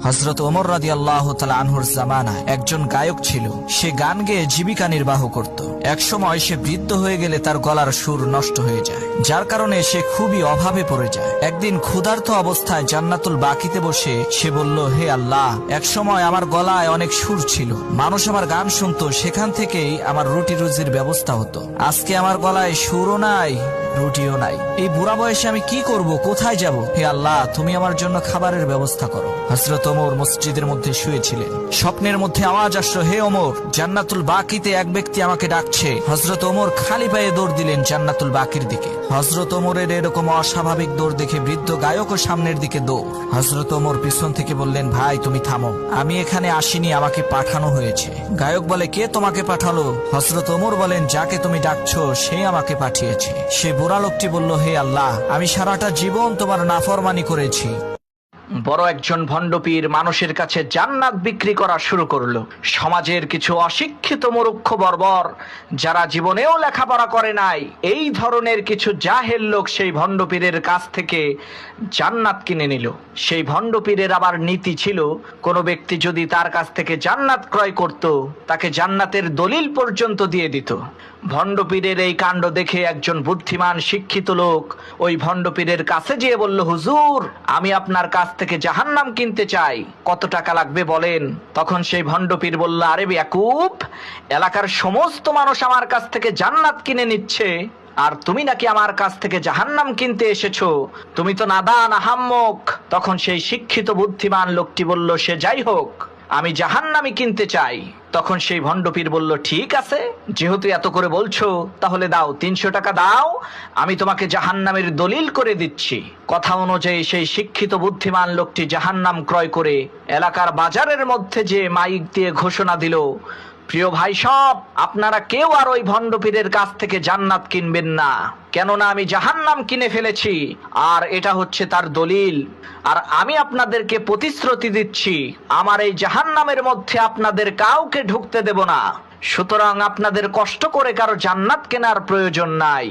হযরত ওমর রাদিয়াল্লাহু তাআলা আনহুর জামানায় একজন গায়ক ছিল। সে গান গেয়ে জীবিকা নির্বাহ করত। একসময় সে বৃদ্ধ হয়ে গেলে তার গলার সুর নষ্ট হয়ে যায়, যার কারণে সে খুবই অভাবে পড়ে যায়। একদিন ক্ষুধার্ত অবস্থায় জান্নাতুল বাকিতে বসে সে বলল, হে আল্লাহ, একসময় আমার গলায় অনেক সুর ছিল, মানুষ আমার গান শুনতো, সেখান থেকেই আমার রুটি রুজির ব্যবস্থা হতো। আজকে আমার গলায় সুরও নাই, রুটিও নাই। এই বুড়া বয়সে আমি কি করব, কোথায় যাব? হে আল্লাহ, তুমি আমার জন্য খাবারের ব্যবস্থা করো। হযরত ওমর মসজিদের মধ্যে শুয়েছিলেন। স্বপ্নের মধ্যে আওয়াজ আসলো, হে ওমর, জান্নাতুল বাকিতে এক ব্যক্তি আমাকে ডাকছে। হযরত ওমর খালি পায়ে দৌড় দিলেন জান্নাতুল বাকির দিকে। হযরত ওমরের এরকম অস্বাভাবিক দৌড় দেখে বৃদ্ধ গায়কও সামনের দিকে দৌড়। হযরত ওমর পিছন থেকে বললেন, ভাই তুমি থামো, আমি এখানে আসিনি, আমাকে পাঠানো হয়েছে। গায়ক বলে, কে তোমাকে পাঠালো? হযরত ওমর বলেন, যাকে তুমি ডাকছো সে আমাকে পাঠিয়েছে। সে বুড়া লোকটি বলল, হে আল্লাহ, আমি সারাটা জীবন তোমার নাফরমানি করেছি। বড় একজন ভণ্ডপীর মানুষের কাছে জান্নাত বিক্রি করা শুরু করলো। সমাজের কিছু অশিক্ষিত মূর্খ বর্বর, যারা জীবনেও লেখাপড়া করে নাই, এই ধরনের কিছু জাহেল লোক সেই ভণ্ডপীরের কাছ থেকে জান্নাত কিনে নিল। সেই ভণ্ডপীরের আবার নীতি ছিল, কোনো ব্যক্তি যদি তার কাছ থেকে জান্নাত ক্রয় করত, তাকে জান্নাতের দলিল পর্যন্ত দিয়ে দিত। ভণ্ডপীরের এই কাণ্ড দেখে একজন বুদ্ধিমান শিক্ষিত লোক ওই ভণ্ডপীরের কাছে যেয়ে বলল, হুজুর, আমি আপনার কাছ থেকে জাহান্নাম কিনতে চাই, কত টাকা লাগবে বলেন? তখন সেই ভণ্ডপীর বলল, আরে বেয়াকুব, এলাকার সমস্ত মানুষ আমার কাছ থেকে জান্নাত কিনে নিচ্ছে, আর তুমি নাকি আমার কাছ থেকে জাহান্নাম কিনতে এসেছো? তুমি তো নাদান, আহাম্মক। তখন সেই শিক্ষিত বুদ্ধিমান লোকটি বলল, সে যাই হোক, আমি জাহান্নামই কিনতে চাই। তখন সেই ভণ্ডপীর বলল, ঠিক আছে, যেহেতু এত করে বলছো, তাহলে দাও, 300 টাকা দাও, আমি তোমাকে জাহান্নামের দলিল করে দিচ্ছি। কথা অনুযায়ী সেই শিক্ষিত বুদ্ধিমান লোকটি জাহান্নাম ক্রয় করে এলাকার বাজারের মধ্যে যে মাইক দিয়ে ঘোষণা দিল, প্রিয় ভাই সব, আপনারা কেউ আর ওই ভণ্ডপীরের কাছ থেকে জান্নাত কিনবেন না, কেননা আমি জাহান্নাম কিনে ফেলেছি, আর এটা হচ্ছে তার দলিল। আর আমি আপনাদেরকে প্রতিশ্রুতি দিচ্ছি, আমার এই জাহান্নামের মধ্যে আপনাদের কাউকে ঢুকতে দেব না। সুতরাং আপনাদের কষ্ট করে কারো জান্নাত কেনার প্রয়োজন নাই।